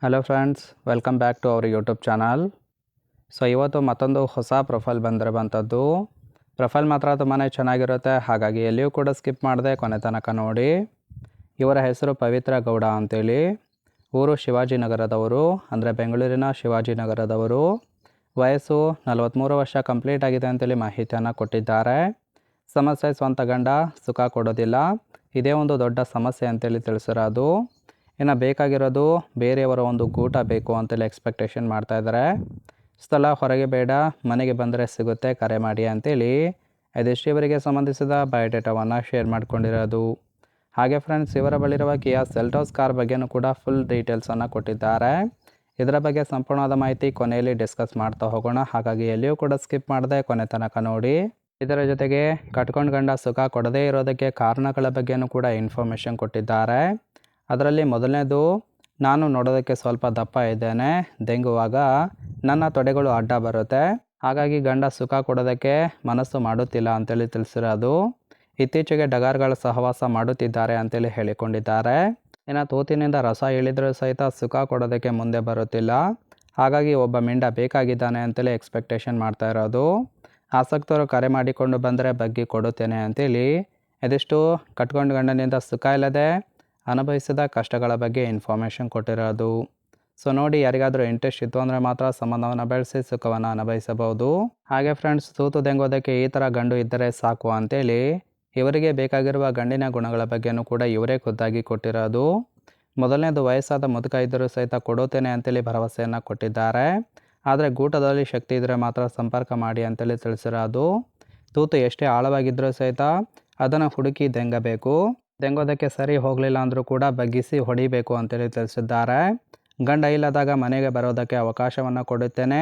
Hello friends, welcome back to our YouTube channel. So ಇವತ್ತು ಮತ್ತೊಂದು ಹೊಸ ಪ್ರೊಫೈಲ್ ಬಂದಿರುವಂಥದ್ದು. ಪ್ರೊಫೈಲ್ ಮಾತ್ರ ತುಂಬಾ ಚೆನ್ನಾಗಿರುತ್ತೆ, ಹಾಗಾಗಿ ಎಲ್ಲಿಯೂ ಕೂಡ ಸ್ಕಿಪ್ ಮಾಡದೆ ಕೊನೆ ತನಕ ನೋಡಿ. ಇವರ ಹೆಸರು ಪವಿತ್ರ ಗೌಡ ಅಂತೇಳಿ. ಊರು ಶಿವಾಜಿನಗರದವರು, ಅಂದರೆ ಬೆಂಗಳೂರಿನ ಶಿವಾಜಿನಗರದವರು. ವಯಸ್ಸು 43 ವರ್ಷ ಕಂಪ್ಲೀಟ್ ಆಗಿದೆ ಅಂತೇಳಿ ಮಾಹಿತಿಯನ್ನು ಕೊಟ್ಟಿದ್ದಾರೆ. ಸಮಸ್ಯೆ ಸ್ವಂತ ಗಂಡ ಸುಖ ಕೊಡೋದಿಲ್ಲ, ಇದೇ ಒಂದು ದೊಡ್ಡ ಸಮಸ್ಯೆ ಅಂತೇಳಿ ತಿಳಿಸಿರೋದು. ಇನ್ನು ಬೇಕಾಗಿರೋದು ಬೇರೆಯವರ ಒಂದು ಗೂಟ ಬೇಕು ಅಂತೇಳಿ ಎಕ್ಸ್ಪೆಕ್ಟೇಷನ್ ಮಾಡ್ತಾಯಿದ್ದಾರೆ. ಸ್ಥಳ ಹೊರಗೆ ಬೇಡ, ಮನೆಗೆ ಬಂದರೆ ಸಿಗುತ್ತೆ, ಕರೆ ಮಾಡಿ ಅಂತೇಳಿ ಇದಿಷ್ಟು ಇವರಿಗೆ ಸಂಬಂಧಿಸಿದ ಬಯೋಡೇಟಾವನ್ನು ಶೇರ್ ಮಾಡ್ಕೊಂಡಿರೋದು. ಹಾಗೆ ಫ್ರೆಂಡ್ಸ್, ಇವರ ಬಳಿರುವ ಕಿಯಾ ಸೆಲ್ಟೋಸ್ ಕಾರ್ ಬಗ್ಗೆಯೂ ಕೂಡ ಫುಲ್ ಡೀಟೇಲ್ಸನ್ನು ಕೊಟ್ಟಿದ್ದಾರೆ. ಇದರ ಬಗ್ಗೆ ಸಂಪೂರ್ಣವಾದ ಮಾಹಿತಿ ಕೊನೆಯಲ್ಲಿ ಡಿಸ್ಕಸ್ ಮಾಡ್ತಾ ಹೋಗೋಣ, ಹಾಗಾಗಿ ಎಲ್ಲಿಯೂ ಕೂಡ ಸ್ಕಿಪ್ ಮಾಡದೆ ಕೊನೆ ತನಕ ನೋಡಿ. ಇದರ ಜೊತೆಗೆ ಕಟ್ಕೊಂಡು ಗಂಡ ಸುಖ ಕೊಡದೇ ಇರೋದಕ್ಕೆ ಕಾರಣಗಳ ಬಗ್ಗೆಯೂ ಕೂಡ ಇನ್ಫಾರ್ಮೇಷನ್ ಕೊಟ್ಟಿದ್ದಾರೆ. ಅದರಲ್ಲಿ ಮೊದಲನೇದು, ನಾನು ನೋಡೋದಕ್ಕೆ ಸ್ವಲ್ಪ ದಪ್ಪ ಇದ್ದೇನೆ, ದೆಂಗುವಾಗ ನನ್ನ ತೊಡೆಗಳು ಅಡ್ಡ ಬರುತ್ತೆ, ಹಾಗಾಗಿ ಗಂಡ ಸುಖ ಕೊಡೋದಕ್ಕೆ ಮನಸ್ಸು ಮಾಡುತ್ತಿಲ್ಲ ಅಂತೇಳಿ ತಿಳಿಸಿರೋದು. ಇತ್ತೀಚೆಗೆ ಡಗಾರ್ಗಳ ಸಹವಾಸ ಮಾಡುತ್ತಿದ್ದಾರೆ ಅಂತೇಳಿ ಹೇಳಿಕೊಂಡಿದ್ದಾರೆ. ಇನ್ನು ತೂತಿನಿಂದ ರಸ ಇಳಿದರೂ ಸಹಿತ ಸುಖ ಕೊಡೋದಕ್ಕೆ ಮುಂದೆ ಬರುತ್ತಿಲ್ಲ, ಹಾಗಾಗಿ ಒಬ್ಬ ಮಿಂಡ ಬೇಕಾಗಿದ್ದಾನೆ ಅಂತೇಳಿ ಎಕ್ಸ್ಪೆಕ್ಟೇಷನ್ ಮಾಡ್ತಾ ಇರೋದು. ಆಸಕ್ತರು ಕರೆ ಮಾಡಿಕೊಂಡು ಬಂದರೆ ಬಗ್ಗಿ ಕೊಡುತ್ತೇನೆ ಅಂತೇಳಿ ಇದಿಷ್ಟು ಕಟ್ಕೊಂಡು ಗಂಡನಿಂದ ಸುಖ ಇಲ್ಲದೆ ಅನುಭವಿಸಿದ ಕಷ್ಟಗಳ ಬಗ್ಗೆ ಇನ್ಫಾರ್ಮೇಷನ್ ಕೊಟ್ಟಿರೋದು. ಸೊ ನೋಡಿ, ಯಾರಿಗಾದರೂ ಇಂಟ್ರೆಸ್ಟ್ ಇತ್ತು ಅಂದರೆ ಮಾತ್ರ ಸಂಬಂಧವನ್ನು ಬೆಳೆಸಿ ಸುಖವನ್ನು ಅನುಭವಿಸಬಹುದು. ಹಾಗೆ ಫ್ರೆಂಡ್ಸ್, ತೂತು ದೆಂಗೋದಕ್ಕೆ ಈ ಥರ ಗಂಡು ಇದ್ದರೆ ಸಾಕು ಅಂತೇಳಿ ಇವರಿಗೆ ಬೇಕಾಗಿರುವ ಗಂಡಿನ ಗುಣಗಳ ಬಗ್ಗೆಯೂ ಕೂಡ ಇವರೇ ಖುದ್ದಾಗಿ ಕೊಟ್ಟಿರೋದು. ಮೊದಲನೇದು, ವಯಸ್ಸಾದ ಮುದುಕ ಇದ್ದರೂ ಸಹಿತ ಕೊಡುತ್ತೇನೆ ಅಂತೇಳಿ ಭರವಸೆಯನ್ನು ಕೊಟ್ಟಿದ್ದಾರೆ. ಆದರೆ ಗೂಟದಲ್ಲಿ ಶಕ್ತಿ ಇದ್ದರೆ ಮಾತ್ರ ಸಂಪರ್ಕ ಮಾಡಿ ಅಂತೇಳಿ ತಿಳಿಸಿರೋದು. ತೂತು ಎಷ್ಟೇ ಆಳವಾಗಿದ್ದರೂ ಸಹಿತ ಅದನ್ನು ಹುಡುಕಿ ದೆಂಗಬೇಕು, ದೆಂಗೋದಕ್ಕೆ ಸರಿ ಹೋಗಲಿಲ್ಲ ಅಂದರೂ ಕೂಡ ಬಗ್ಗಿಸಿ ಹೊಡಿಬೇಕು ಅಂತೇಳಿ ತಿಳಿಸಿದ್ದಾರೆ. ಗಂಡ ಇಲ್ಲದಾಗ ಮನೆಗೆ ಬರೋದಕ್ಕೆ ಅವಕಾಶವನ್ನು ಕೊಡುತ್ತೇನೆ,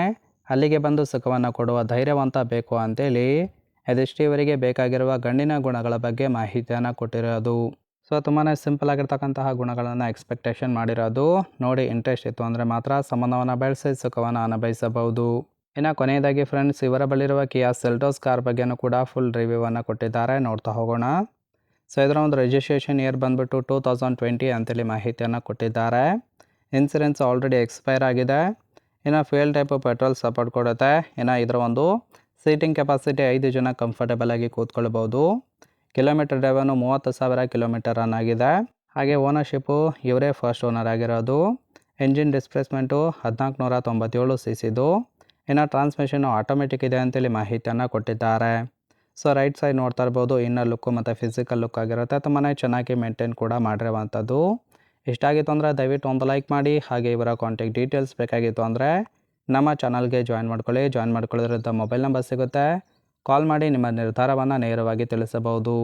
ಅಲ್ಲಿಗೆ ಬಂದು ಸುಖವನ್ನು ಕೊಡುವ ಧೈರ್ಯವಂತ ಬೇಕು ಅಂತೇಳಿ ಇದಿಷ್ಟು ಇವರಿಗೆ ಬೇಕಾಗಿರುವ ಗಂಡಿನ ಗುಣಗಳ ಬಗ್ಗೆ ಮಾಹಿತಿಯನ್ನು ಕೊಟ್ಟಿರೋದು. ಸೊ ತುಂಬಾ ಸಿಂಪಲ್ ಆಗಿರ್ತಕ್ಕಂತಹ ಗುಣಗಳನ್ನು ಎಕ್ಸ್ಪೆಕ್ಟೇಷನ್ ಮಾಡಿರೋದು. ನೋಡಿ, ಇಂಟ್ರೆಸ್ಟ್ ಇತ್ತು ಅಂದರೆ ಮಾತ್ರ ಸಂಬಂಧವನ್ನು ಬೆಳೆಸಿ ಸುಖವನ್ನು ಅನುಭವಿಸಬಹುದು. ಇನ್ನು ಕೊನೆಯದಾಗಿ ಫ್ರೆಂಡ್ಸ್, ಇವರ ಬಳಿರುವ ಕಿಯಾ ಸೆಲ್ಟೋಸ್ ಕಾರ್ ಬಗ್ಗೆಯೂ ಕೂಡ ಫುಲ್ ರಿವ್ಯೂವನ್ನು ಕೊಟ್ಟಿದ್ದಾರೆ, ನೋಡ್ತಾ ಹೋಗೋಣ. ಸೊ ಇದರ ಒಂದು ರಿಜಿಸ್ಟ್ರೇಷನ್ ಇಯರ್ ಬಂದುಬಿಟ್ಟು 2020 ಅಂತೇಳಿ ಮಾಹಿತಿಯನ್ನು ಕೊಟ್ಟಿದ್ದಾರೆ. ಇನ್ಸೂರೆನ್ಸ್ ಆಲ್ರೆಡಿ ಎಕ್ಸ್ಪೈರ್ ಆಗಿದೆ. ಇನ್ನು ಫ್ಯೂಯಲ್ ಟೈಪು ಪೆಟ್ರೋಲ್ ಸಪೋರ್ಟ್ ಕೊಡುತ್ತೆ. ಇನ್ನು ಇದರ ಒಂದು ಸೀಟಿಂಗ್ ಕೆಪಾಸಿಟಿ 5 ಜನ ಕಂಫರ್ಟೇಬಲ್ ಆಗಿ ಕೂತ್ಕೊಳ್ಬೋದು. ಕಿಲೋಮೀಟರ್ ಡ್ರೈವನ್ನು 30,000 ಕಿಲೋಮೀಟರ್ ರನ್ ಆಗಿದೆ. ಹಾಗೆ ಓನರ್ಶಿಪ್ಪು ಇವರೇ ಫಸ್ಟ್ ಓನರ್ ಆಗಿರೋದು. Engine displacement 1497 cc. ಇನ್ನು ಟ್ರಾನ್ಸ್ಮಿಷನ್ನು ಆಟೋಮೆಟಿಕ್ ಇದೆ ಅಂತೇಳಿ ಮಾಹಿತಿಯನ್ನು ಕೊಟ್ಟಿದ್ದಾರೆ. ಸೊ ರೈಟ್ ಸೈಡ್ ನೋಡ್ತಾ ಇರ್ಬೋದು, ಇನ್ನರ್ ಲುಕ್ಕು ಮತ್ತು ಫಿಸಿಕಲ್ ಲುಕ್ ಆಗಿರುತ್ತೆ, ತುಂಬಾ ಚೆನ್ನಾಗಿ ಮೇಂಟೈನ್ ಕೂಡ ಮಾಡಿರುವಂಥದ್ದು. ಇಷ್ಟ ಆಗಿತ್ತು ಅಂದರೆ ದಯವಿಟ್ಟು ಒಂದು ಲೈಕ್ ಮಾಡಿ. ಹಾಗೆ ಇವರ ಕಾಂಟ್ಯಾಕ್ಟ್ ಡೀಟೇಲ್ಸ್ ಬೇಕಾಗಿತ್ತು ಅಂದರೆ ನಮ್ಮ ಚಾನಲ್ಗೆ ಜಾಯಿನ್ ಮಾಡ್ಕೊಳ್ಳಿ. ಜಾಯಿನ್ ಮಾಡ್ಕೊಳ್ಳೋದ್ರಿಂದ ಮೊಬೈಲ್ ನಂಬರ್ ಸಿಗುತ್ತೆ, ಕಾಲ್ ಮಾಡಿ ನಿಮ್ಮ ನಿರ್ಧಾರವನ್ನು ನೇರವಾಗಿ ತಿಳಿಸಬಹುದು.